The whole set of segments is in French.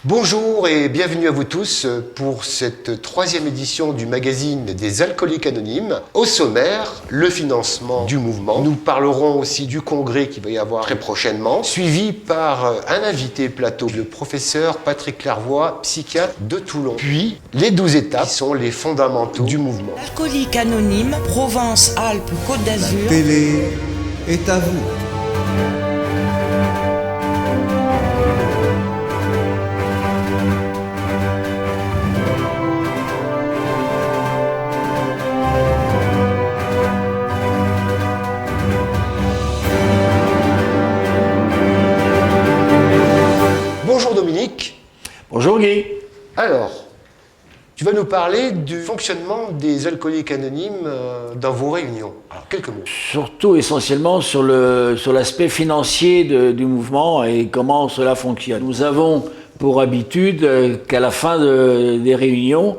Bonjour et bienvenue à vous tous pour cette troisième édition du magazine des Alcooliques Anonymes. Au sommaire, le financement du mouvement. Nous parlerons aussi du congrès qui va y avoir très prochainement, suivi par un invité plateau, le professeur Patrick Clairvoy, psychiatre de Toulon. Puis, les 12 étapes qui sont les fondamentaux du mouvement. Alcooliques Anonymes, Provence, Alpes, Côte d'Azur. La télé est à vous. Bonjour Dominique. Bonjour Guy. Alors, tu vas nous parler du fonctionnement des Alcooliques Anonymes dans vos réunions. Alors, quelques mots. Surtout essentiellement sur l'aspect financier du mouvement et comment cela fonctionne. Nous avons pour habitude qu'à la fin des réunions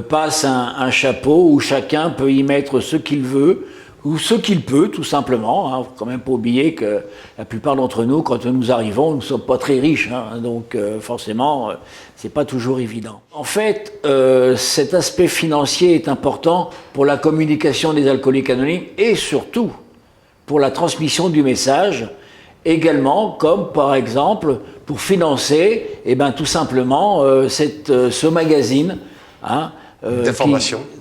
passe un chapeau où chacun peut y mettre ce qu'il veut ou ce qu'il peut, tout simplement. Il ne faut quand même pas oublier que la plupart d'entre nous, quand nous arrivons, nous ne sommes pas très riches. Donc forcément, c'est pas toujours évident. En fait, cet aspect financier est important pour la communication des Alcooliques Anonymes et surtout pour la transmission du message, également comme par exemple pour financer tout simplement ce magazine,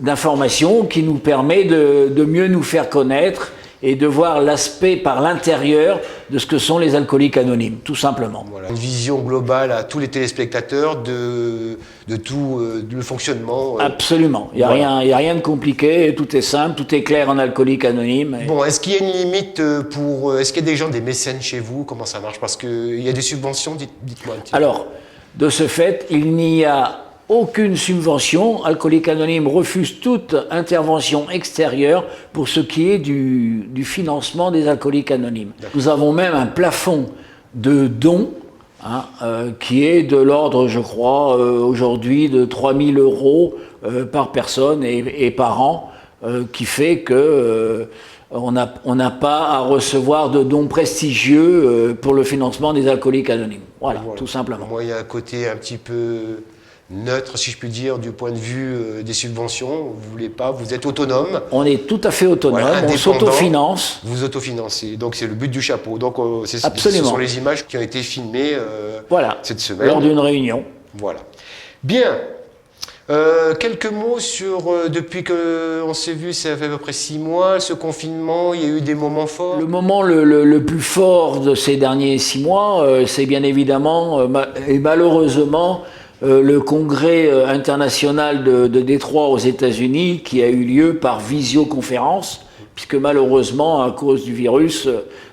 d'information qui nous permet de mieux nous faire connaître et de voir l'aspect par l'intérieur de ce que sont les Alcooliques Anonymes, tout simplement. Voilà, une vision globale à tous les téléspectateurs de tout le fonctionnement. Absolument, il n'y a rien de compliqué, tout est simple, tout est clair en Alcooliques Anonymes. Bon, est-ce qu'il y a une limite est-ce qu'il y a des gens, des mécènes chez vous? Comment ça marche? Parce qu'il y a des subventions, dites-moi un petit peu. Alors, de ce fait, il n'y a aucune subvention. Alcooliques Anonymes refuse toute intervention extérieure pour ce qui est du financement des Alcooliques Anonymes. Nous avons même un plafond de dons qui est de l'ordre, je crois, aujourd'hui de 3 000 € par personne et par an, qui fait que on n'a pas à recevoir de dons prestigieux pour le financement des Alcooliques Anonymes. Voilà, tout simplement. Moi, il y a un côté un petit peu neutre, si je puis dire, du point de vue des subventions. Vous voulez pas, vous êtes autonome. On est tout à fait autonome, voilà, on s'autofinance. Vous autofinancez, donc c'est le but du chapeau. Donc ce sont les images qui ont été filmées cette semaine. Lors d'une réunion. Voilà. Bien. Quelques mots sur, depuis qu'on s'est vu, ça fait à peu près 6 mois, ce confinement, il y a eu des moments forts. Le moment le plus fort de ces derniers 6 mois, c'est bien évidemment et malheureusement le congrès international de Détroit aux États-Unis qui a eu lieu par visioconférence, puisque malheureusement, à cause du virus,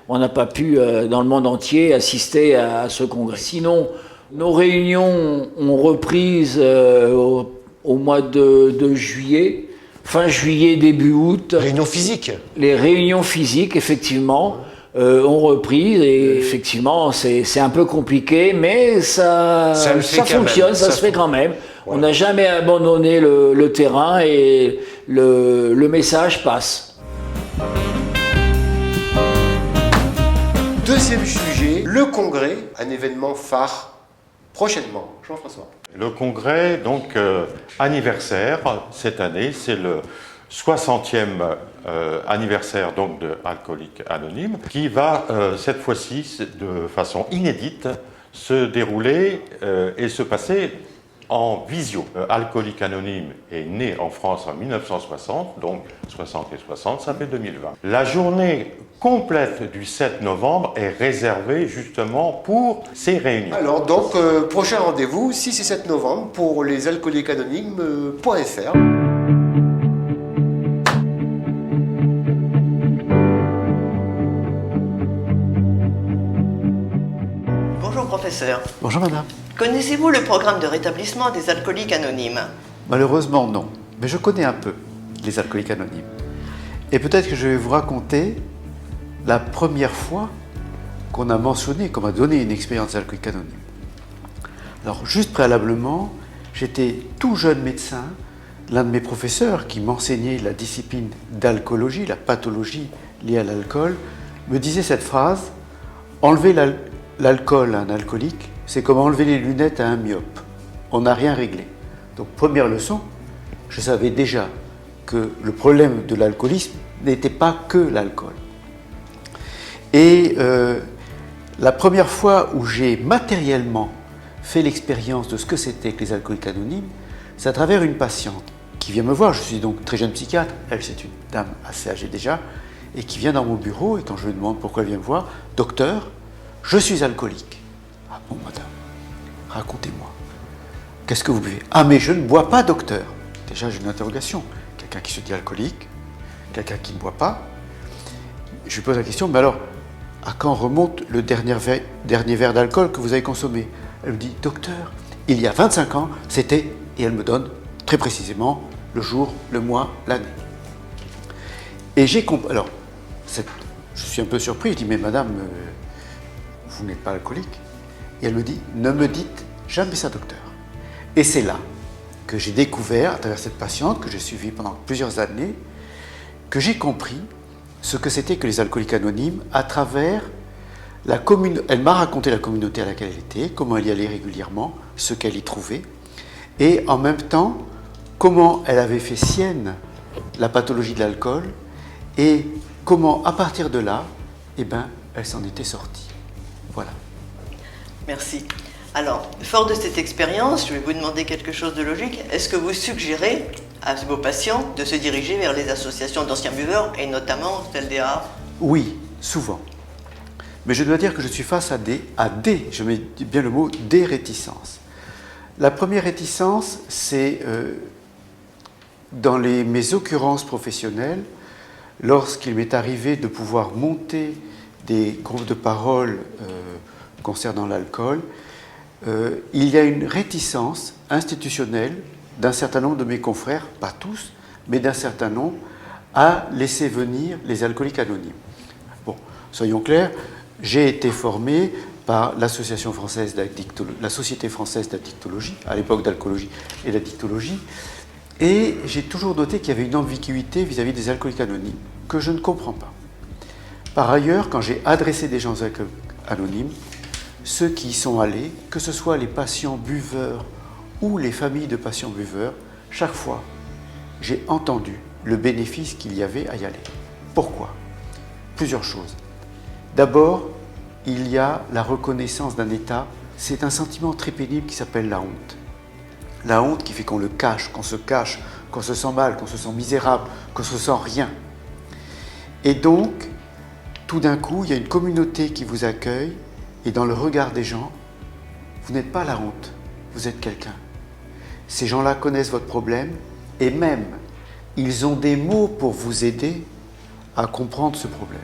on n'a pas pu, dans le monde entier, assister à ce congrès. Sinon, nos réunions ont repris au mois de juillet, fin juillet, début août. Réunions physiques. Les réunions physiques, effectivement, ont repris et effectivement c'est un peu compliqué, mais ça fonctionne, ça se fait quand même. Voilà. On n'a jamais abandonné le terrain et le message passe. Deuxième sujet, le congrès, un événement phare prochainement. Jean-François. Le congrès, donc anniversaire cette année, c'est le 60e anniversaire donc de Alcooliques Anonymes, qui va cette fois-ci de façon inédite se dérouler et se passer en visio. Alcooliques Anonymes est né en France en 1960, donc 60 et 60, ça fait 2020. La journée complète du 7 novembre est réservée justement pour ces réunions. Alors donc, prochain rendez-vous, 6 et 7 novembre pour les alcooliquesanonymes.fr. Bonjour professeur. Bonjour madame. Connaissez-vous le programme de rétablissement des Alcooliques Anonymes? Malheureusement non, mais je connais un peu les Alcooliques Anonymes. Et peut-être que je vais vous raconter la première fois qu'on a mentionné, qu'on m'a donné une expérience d'Alcooliques Anonymes. Alors juste préalablement, j'étais tout jeune médecin. L'un de mes professeurs qui m'enseignait la discipline d'alcoolologie, la pathologie liée à l'alcool, me disait cette phrase: enlever l'alcool à un alcoolique, c'est comme enlever les lunettes à un myope. On n'a rien réglé. Donc première leçon, je savais déjà que le problème de l'alcoolisme n'était pas que l'alcool. Et la première fois où j'ai matériellement fait l'expérience de ce que c'était que les alcooliques anonymes, c'est à travers une patiente qui vient me voir. Je suis donc très jeune psychiatre, elle c'est une dame assez âgée déjà, et qui vient dans mon bureau, et quand je lui demande pourquoi elle vient me voir, « Docteur, je suis alcoolique. » « Ah bon, madame, racontez-moi. Qu'est-ce que vous buvez ? » « Ah, mais je ne bois pas, docteur. » Déjà, j'ai une interrogation. Quelqu'un qui se dit alcoolique, quelqu'un qui ne boit pas. Je lui pose la question, mais alors, à quand remonte le dernier verre d'alcool que vous avez consommé ? Elle me dit, docteur, il y a 25 ans, c'était, et elle me donne très précisément le jour, le mois, l'année. Et j'ai compris. Alors, je suis un peu surpris, je dis, mais madame, vous n'êtes pas alcoolique ? Et elle me dit, ne me dites jamais ça, docteur. Et c'est là que j'ai découvert, à travers cette patiente que j'ai suivie pendant plusieurs années, que j'ai compris ce que c'était que les alcooliques anonymes à travers la communauté. Elle m'a raconté la communauté à laquelle elle était, comment elle y allait régulièrement, ce qu'elle y trouvait, et en même temps, comment elle avait fait sienne la pathologie de l'alcool, et comment, à partir de là, eh ben, elle s'en était sortie. Voilà. Merci. Alors, fort de cette expérience, je vais vous demander quelque chose de logique. Est-ce que vous suggérez à vos patients de se diriger vers les associations d'anciens buveurs, et notamment celle des AA ? Oui, souvent. Mais je dois dire que je suis face à des, je mets bien le mot, des réticences. La première réticence, c'est dans mes occurrences professionnelles, lorsqu'il m'est arrivé de pouvoir monter des groupes de parole concernant l'alcool, il y a une réticence institutionnelle d'un certain nombre de mes confrères, pas tous, mais d'un certain nombre, à laisser venir les alcooliques anonymes. Bon, soyons clairs, j'ai été formé par la Société française d'addictologie, à l'époque d'alcoolologie et d'addictologie, et j'ai toujours noté qu'il y avait une ambiguïté vis-à-vis des alcooliques anonymes, que je ne comprends pas. Par ailleurs, quand j'ai adressé des gens anonymes, ceux qui y sont allés, que ce soit les patients buveurs ou les familles de patients buveurs, chaque fois, j'ai entendu le bénéfice qu'il y avait à y aller. Pourquoi ? Plusieurs choses. D'abord, il y a la reconnaissance d'un état. C'est un sentiment très pénible qui s'appelle la honte. La honte qui fait qu'on le cache, qu'on se sent mal, qu'on se sent misérable, qu'on se sent rien. Et donc, tout d'un coup, il y a une communauté qui vous accueille, et dans le regard des gens, vous n'êtes pas la honte, vous êtes quelqu'un. Ces gens-là connaissent votre problème, et même, ils ont des mots pour vous aider à comprendre ce problème.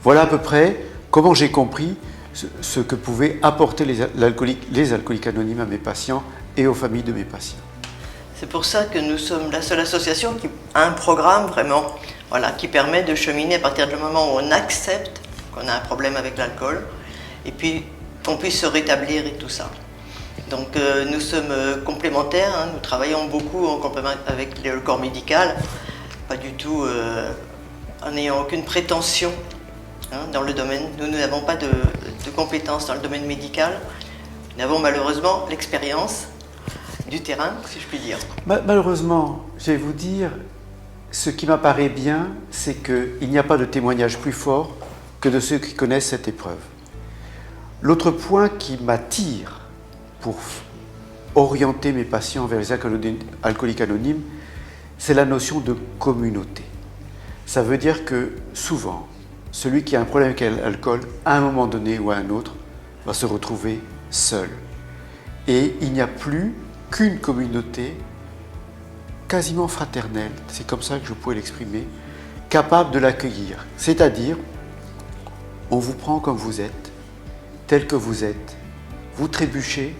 Voilà à peu près comment j'ai compris ce que pouvaient apporter les alcooliques anonymes à mes patients et aux familles de mes patients. C'est pour ça que nous sommes la seule association qui a un programme vraiment, qui permet de cheminer à partir du moment où on accepte qu'on a un problème avec l'alcool et puis qu'on puisse se rétablir et tout ça. Donc nous sommes complémentaires, nous travaillons beaucoup en complément avec le corps médical, pas du tout en n'ayant aucune prétention dans le domaine. Nous n'avons pas de compétences dans le domaine médical, nous avons malheureusement l'expérience du terrain, si je puis dire. Malheureusement, je vais vous dire, ce qui m'apparaît bien, c'est qu'il n'y a pas de témoignage plus fort que de ceux qui connaissent cette épreuve. L'autre point qui m'attire pour orienter mes patients vers les alcooliques anonymes, c'est la notion de communauté. Ça veut dire que souvent, celui qui a un problème avec l'alcool, à un moment donné ou à un autre, va se retrouver seul. Et il n'y a plus qu'une communauté quasiment fraternelle, c'est comme ça que je pourrais l'exprimer, capable de l'accueillir. C'est-à-dire, on vous prend comme vous êtes, tel que vous êtes, vous trébuchez,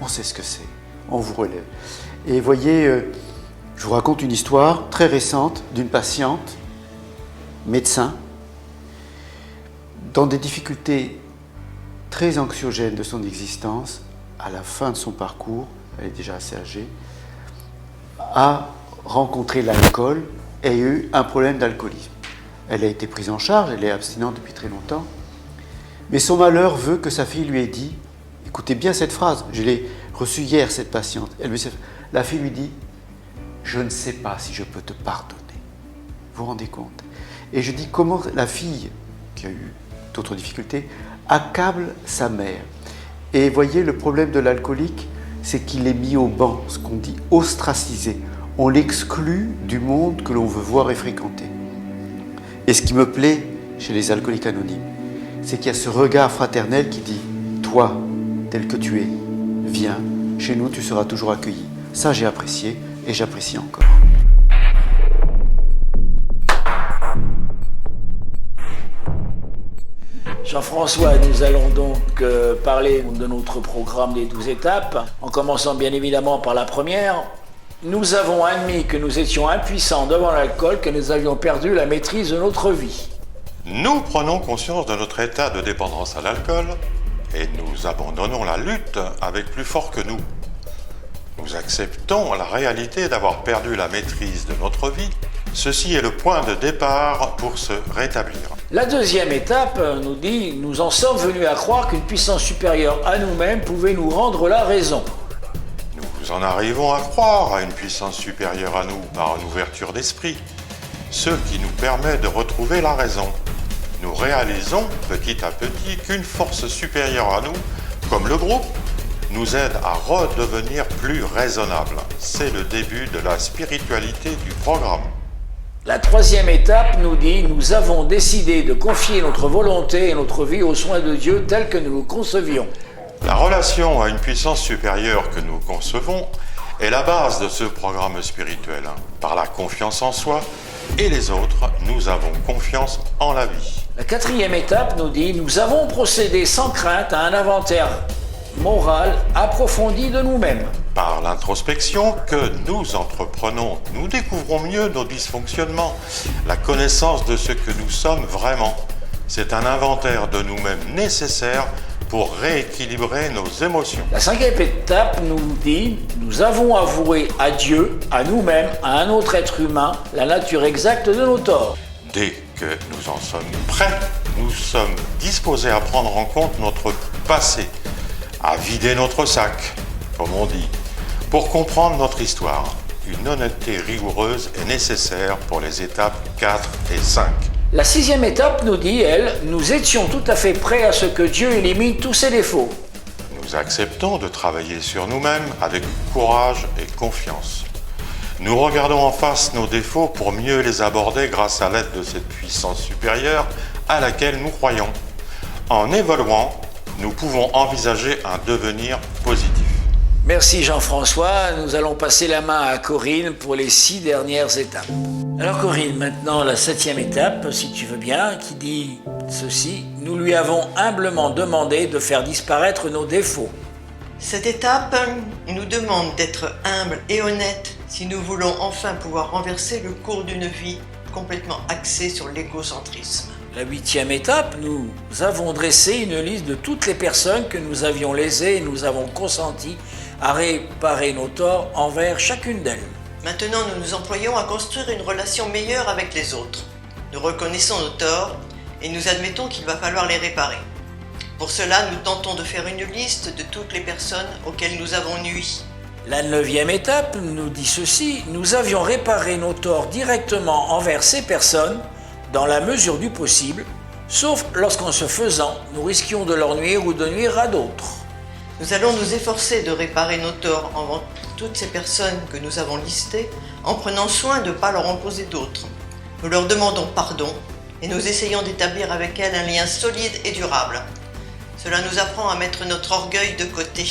on sait ce que c'est, on vous relève. Et voyez, je vous raconte une histoire très récente d'une patiente, médecin, dans des difficultés très anxiogènes de son existence, à la fin de son parcours, elle est déjà assez âgée, a rencontré l'alcool et a eu un problème d'alcoolisme. Elle a été prise en charge, elle est abstinente depuis très longtemps, mais son malheur veut que sa fille lui ait dit « Écoutez bien cette phrase, je l'ai reçue hier, cette patiente. La fille lui dit, je ne sais pas si je peux te pardonner. Vous vous rendez compte? Et je dis comment la fille, qui a eu d'autres difficultés, accable sa mère. Et voyez, le problème de l'alcoolique, c'est qu'il est mis au banc, ce qu'on dit ostracisé. On l'exclut du monde que l'on veut voir et fréquenter. Et ce qui me plaît chez les alcooliques anonymes, c'est qu'il y a ce regard fraternel qui dit « Toi, tel que tu es, viens, chez nous tu seras toujours accueilli ». Ça j'ai apprécié et j'apprécie encore. Jean-François, nous allons donc parler de notre programme des 12 étapes, en commençant bien évidemment par la première. Nous avons admis que nous étions impuissants devant l'alcool, que nous avions perdu la maîtrise de notre vie. Nous prenons conscience de notre état de dépendance à l'alcool et nous abandonnons la lutte avec plus fort que nous. Nous acceptons la réalité d'avoir perdu la maîtrise de notre vie. Ceci est le point de départ pour se rétablir. La deuxième étape nous dit « Nous en sommes venus à croire qu'une puissance supérieure à nous-mêmes pouvait nous rendre la raison ». Nous en arrivons à croire à une puissance supérieure à nous par une ouverture d'esprit, ce qui nous permet de retrouver la raison. Nous réalisons petit à petit qu'une force supérieure à nous, comme le groupe, nous aide à redevenir plus raisonnable. C'est le début de la spiritualité du programme. La troisième étape nous dit « Nous avons décidé de confier notre volonté et notre vie aux soins de Dieu tels que nous le concevions. » La relation à une puissance supérieure que nous concevons est la base de ce programme spirituel. Par la confiance en soi et les autres, nous avons confiance en la vie. La quatrième étape nous dit « Nous avons procédé sans crainte à un inventaire moral approfondi de nous-mêmes. » Par l'introspection que nous entreprenons, nous découvrons mieux nos dysfonctionnements, la connaissance de ce que nous sommes vraiment. C'est un inventaire de nous-mêmes nécessaire pour rééquilibrer nos émotions. La cinquième étape nous dit « Nous avons avoué à Dieu, à nous-mêmes, à un autre être humain, la nature exacte de nos torts. » Dès que nous en sommes prêts, nous sommes disposés à prendre en compte notre passé, à vider notre sac, comme on dit, pour comprendre notre histoire. Une honnêteté rigoureuse est nécessaire pour les étapes 4 et 5. La sixième étape nous dit, elle, « Nous étions tout à fait prêts à ce que Dieu élimine tous ses défauts. » Nous acceptons de travailler sur nous-mêmes avec courage et confiance. Nous regardons en face nos défauts pour mieux les aborder grâce à l'aide de cette puissance supérieure à laquelle nous croyons. En évoluant, nous pouvons envisager un devenir positif. Merci Jean-François. Nous allons passer la main à Corinne pour les 6 dernières étapes. Alors Corinne, maintenant la 7e étape, si tu veux bien, qui dit ceci. Nous lui avons humblement demandé de faire disparaître nos défauts. Cette étape nous demande d'être humbles et honnêtes si nous voulons enfin pouvoir renverser le cours d'une vie complètement axée sur l'égocentrisme. La 8e étape, nous avons dressé une liste de toutes les personnes que nous avions lésées et nous avons consenti à réparer nos torts envers chacune d'elles. Maintenant, nous nous employons à construire une relation meilleure avec les autres. Nous reconnaissons nos torts et nous admettons qu'il va falloir les réparer. Pour cela, nous tentons de faire une liste de toutes les personnes auxquelles nous avons nui. La 9e étape nous dit ceci. Nous avions réparé nos torts directement envers ces personnes dans la mesure du possible, sauf lorsqu'en ce faisant, nous risquions de leur nuire ou de nuire à d'autres. Nous allons nous efforcer de réparer nos torts envers toutes ces personnes que nous avons listées en prenant soin de ne pas leur en poser d'autres. Nous leur demandons pardon et nous essayons d'établir avec elles un lien solide et durable. Cela nous apprend à mettre notre orgueil de côté.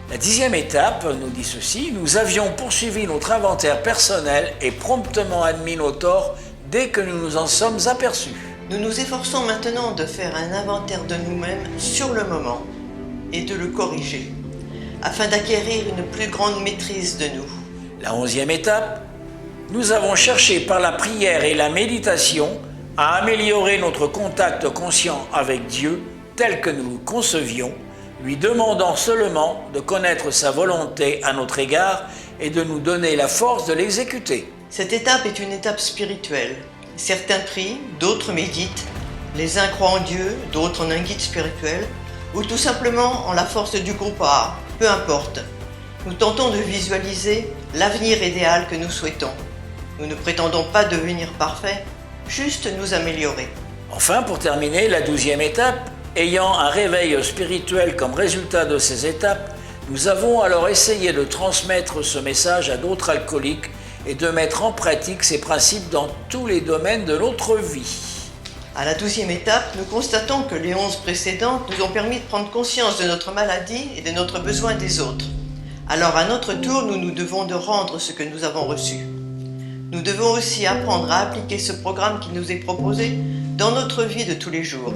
La 10e étape nous dit ceci. Nous avions poursuivi notre inventaire personnel et promptement admis nos torts dès que nous nous en sommes aperçus. Nous nous efforçons maintenant de faire un inventaire de nous-mêmes sur le moment et de le corriger, afin d'acquérir une plus grande maîtrise de nous. La 11e étape, nous avons cherché par la prière et la méditation à améliorer notre contact conscient avec Dieu tel que nous le concevions, lui demandant seulement de connaître sa volonté à notre égard et de nous donner la force de l'exécuter. Cette étape est une étape spirituelle. Certains prient, d'autres méditent. Les uns croient en Dieu, d'autres en un guide spirituel. ou tout simplement en la force du groupe A, peu importe. Nous tentons de visualiser l'avenir idéal que nous souhaitons. Nous ne prétendons pas devenir parfaits, juste nous améliorer. Enfin, pour terminer, la 12e étape, ayant un réveil spirituel comme résultat de ces étapes, nous avons alors essayé de transmettre ce message à d'autres alcooliques et de mettre en pratique ces principes dans tous les domaines de notre vie. À la 12e étape, nous constatons que les 11 précédentes nous ont permis de prendre conscience de notre maladie et de notre besoin des autres. Alors à notre tour, nous nous devons de rendre ce que nous avons reçu. Nous devons aussi apprendre à appliquer ce programme qui nous est proposé dans notre vie de tous les jours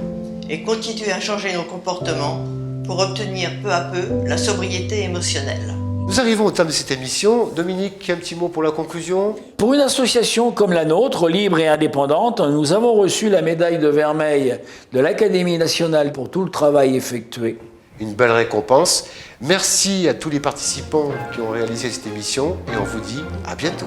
et continuer à changer nos comportements pour obtenir peu à peu la sobriété émotionnelle. Nous arrivons au terme de cette émission. Dominique, un petit mot pour la conclusion? Pour une association comme la nôtre, libre et indépendante, nous avons reçu la médaille de vermeil de l'Académie nationale pour tout le travail effectué. Une belle récompense. Merci à tous les participants qui ont réalisé cette émission et on vous dit à bientôt.